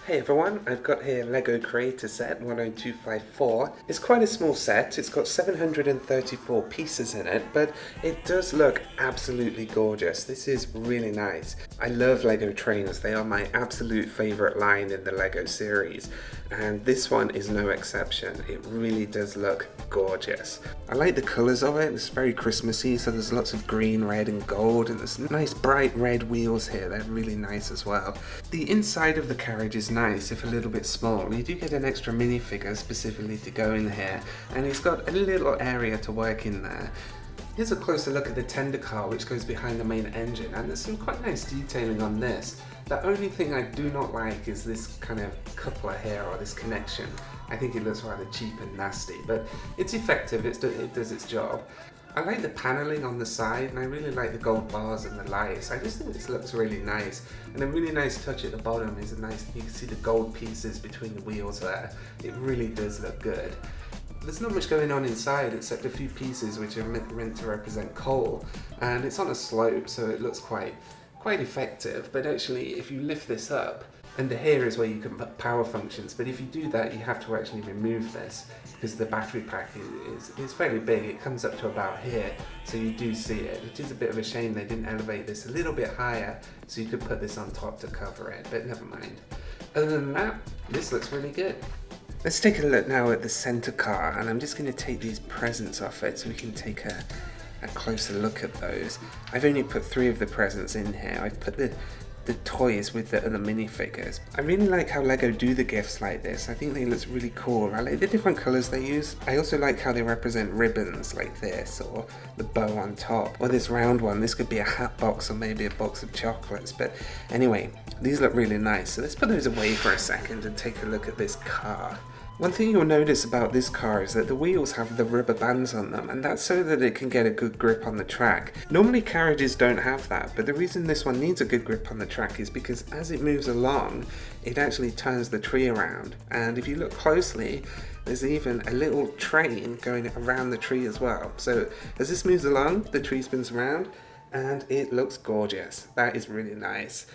Hey everyone, I've got here Lego Creator Set 10254. It's quite a small set, it's got 734 pieces in it, but it does look absolutely gorgeous. This is really nice. I love Lego trains, they are my absolute favourite line in the Lego series, and this one is no exception. It really does look gorgeous. I like the colours of it, it's very Christmassy, so there's lots of green, red and gold, and there's nice bright red wheels here, they're really nice as well. The inside of the carriage is nice, if a little bit small. You do get an extra minifigure specifically to go in here, and it's got a little area to work in there. Here's a closer look at the tender car which goes behind the main engine, and there's some quite nice detailing on this. The only thing I do not like is this kind of coupler here, or this connection. I think it looks rather cheap and nasty, but it's effective, it does its job. I like the panelling on the side, and I really like the gold bars and the lights. I just think this looks really nice. And a really nice touch at the bottom is you can see the gold pieces between the wheels there. It really does look good. There's not much going on inside except a few pieces which are meant to represent coal. And it's on a slope, so it looks quite effective. But actually, if you lift this up, under here is where you can put power functions, but if you do that you have to actually remove this because the battery pack is fairly big. It comes up to about here, so you do see it. It is a bit of a shame they didn't elevate this a little bit higher so you could put this on top to cover it, but never mind. Other than that, this looks really good. Let's take a look now at the center car, and I'm just going to take these presents off it so we can take a closer look at those. I've only put 3 of the presents in here. I've put the toys with the other minifigures. I really like how Lego do the gifts like this. I think they look really cool. I like the different colours they use. I also like how they represent ribbons like this, or the bow on top, or this round one. This could be a hat box or maybe a box of chocolates, but anyway, these look really nice. So let's put those away for a second and take a look at this car. One thing you'll notice about this car is that the wheels have the rubber bands on them, and that's so that it can get a good grip on the track. Normally carriages don't have that, but the reason this one needs a good grip on the track is because as it moves along, it actually turns the tree around. And if you look closely, there's even a little train going around the tree as well. So as this moves along, the tree spins around, and it looks gorgeous. That is really nice.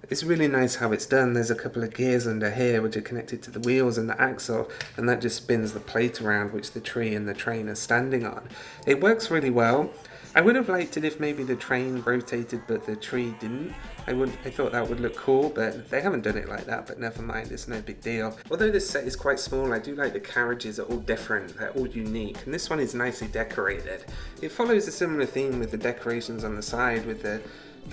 It's really nice how it's done. There's a couple of gears under here which are connected to the wheels and the axle, and that just spins the plate around which the tree and the train are standing on. It works really well. I would have liked it if maybe the train rotated but the tree didn't. I thought that would look cool, but they haven't done it like that, but never mind, it's no big deal. Although this set is quite small, I do like the carriages are all different, they're all unique, and this one is nicely decorated. It follows a similar theme with the decorations on the side with the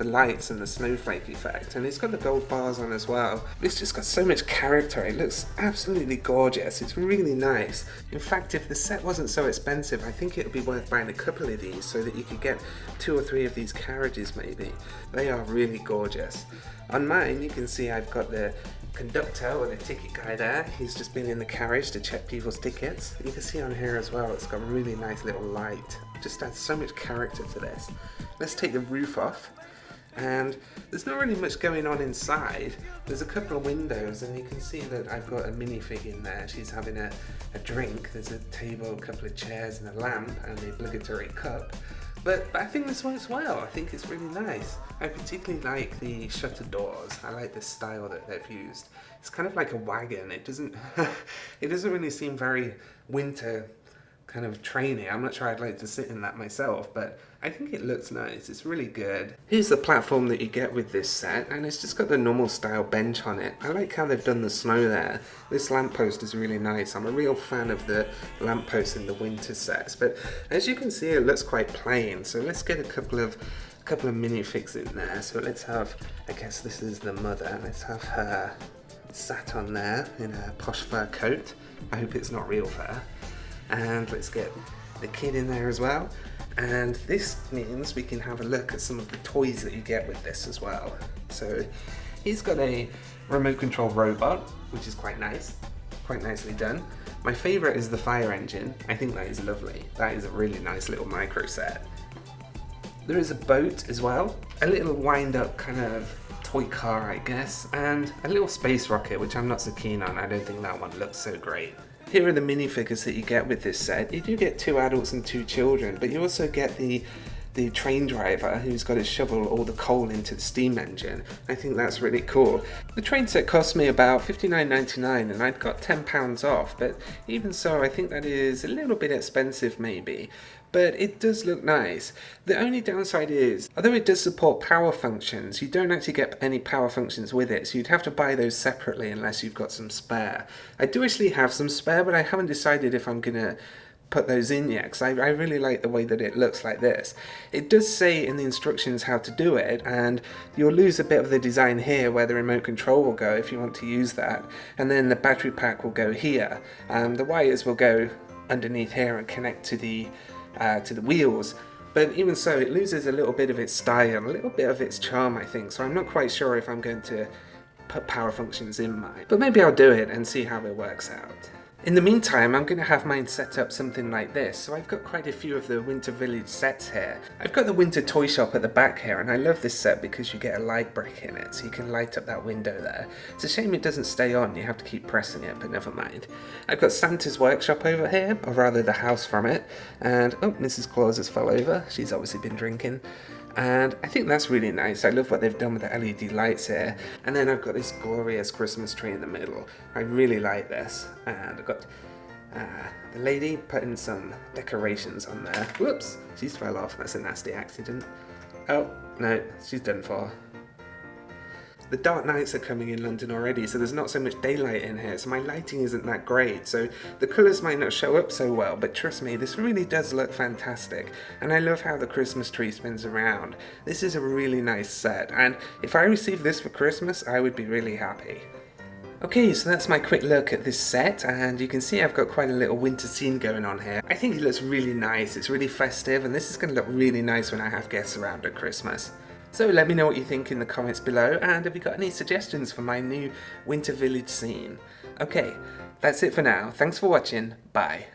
lights and the snowflake effect, and it's got the gold bars on as well. It's just got so much character. It looks absolutely gorgeous. It's really nice. In fact, if the set wasn't so expensive, I think it would be worth buying a couple of these so that you could get 2 or 3 of these carriages maybe. They are really gorgeous. On mine you can see I've got the conductor or the ticket guy there. He's just been in the carriage to check people's tickets. You can see on here as well, it's got a really nice little light. Just adds so much character to this. Let's take the roof off. And there's not really much going on inside. There's a couple of windows, and you can see that I've got a minifig in there. She's having a drink. There's a table, a couple of chairs and a lamp and the obligatory cup. But I think this works well. I think it's really nice. I particularly like the shutter doors. I like the style that they've used. It's kind of like a wagon. It doesn't really seem very winter kind of trainy. I'm not sure I'd like to sit in that myself, but I think it looks nice. It's really good. Here's the platform that you get with this set, and it's just got the normal style bench on it. I like how they've done the snow there. This lamppost is really nice. I'm a real fan of the lamppost in the winter sets, but as you can see, it looks quite plain. So let's get a couple of minifigs in there. So let's have, I guess this is the mother. Let's have her sat on there in a posh fur coat. I hope it's not real fur. And let's get the kid in there as well. And this means we can have a look at some of the toys that you get with this as well. So he's got a remote control robot, which is quite nice, quite nicely done. My favourite is the fire engine. I think that is lovely. That is a really nice little micro set. There is a boat as well, a little wind up kind of toy car I guess, and a little space rocket, which I'm not so keen on. I don't think that one looks so great. Here are the minifigures that you get with this set. You do get 2 adults and 2 children, but you also get the the train driver who's got to shovel all the coal into the steam engine. I think that's really cool. The train set cost me about $59.99 and I'd got £10 off, but even so I think that is a little bit expensive maybe. But it does look nice. The only downside is, although it does support power functions, you don't actually get any power functions with it, so you'd have to buy those separately unless you've got some spare. I do actually have some spare, but I haven't decided if I'm gonna put those in yet, because I really like the way that it looks like this. It does say in the instructions how to do it, and you'll lose a bit of the design here where the remote control will go if you want to use that, and then the battery pack will go here. The wires will go underneath here and connect to the wheels, but even so it loses a little bit of its style, a little bit of its charm I think, so I'm not quite sure if I'm going to put power functions in mine, but maybe I'll do it and see how it works out. In the meantime, I'm going to have mine set up something like this. So I've got quite a few of the Winter Village sets here. I've got the Winter Toy Shop at the back here, and I love this set because you get a light brick in it, so you can light up that window there. It's a shame it doesn't stay on, you have to keep pressing it, but never mind. I've got Santa's workshop over here, or rather the house from it, and oh, Mrs. Claus has fell over. She's obviously been drinking. And I think that's really nice. I love what they've done with the LED lights here. And then I've got this glorious Christmas tree in the middle. I really like this. And I've got the lady putting some decorations on there. Whoops, she's fell off. That's a nasty accident. Oh, no, she's done for. The dark nights are coming in London already, so there's not so much daylight in here, so my lighting isn't that great, so the colours might not show up so well, but trust me, this really does look fantastic, and I love how the Christmas tree spins around. This is a really nice set, and if I received this for Christmas, I would be really happy. Okay, so that's my quick look at this set, and you can see I've got quite a little winter scene going on here. I think it looks really nice, it's really festive, and this is going to look really nice when I have guests around at Christmas. So let me know what you think in the comments below, and have you got any suggestions for my new Winter Village scene? Okay, that's it for now. Thanks for watching. Bye.